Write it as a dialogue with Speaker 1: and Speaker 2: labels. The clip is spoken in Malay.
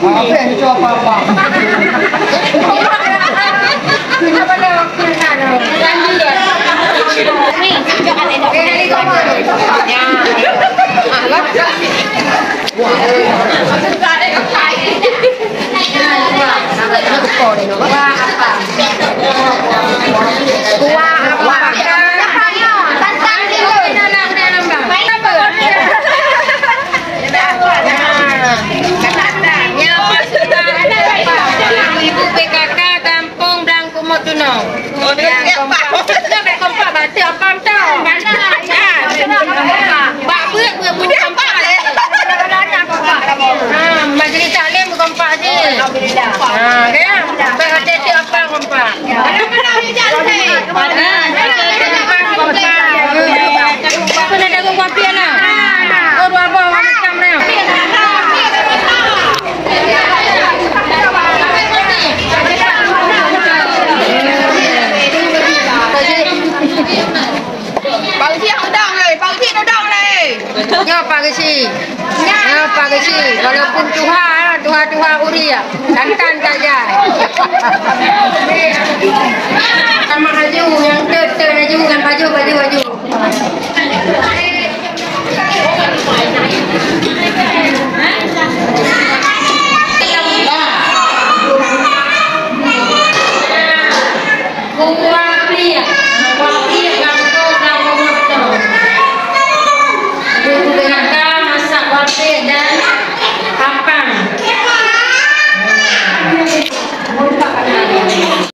Speaker 1: Apa yang coba apa?
Speaker 2: Kenapa dah waktu sana? Janji dia. Ni, jangan ada. Ini kau. Ya. Alat. Wah. Tak ada kai. Wah apa? Wah apa? Tantang dulu. Main apa? Katanya Ibu PKK Kampung dan Kumotuno. Yang kompak berarti apa tau? Mana? Bak buat kompak. Majlis taklim kompak je. Kan? Berarti apa kompak? Kena dagang kopi lah. Oh, apa macam ni? Bang Cik udang ni, Bang Cik udang ni. Ya Pak Kesi. Ya Pak Kesi. Walaupun Tuhan uri ya. Dantan saja. Sama baju yang ter-ter baju kan baju.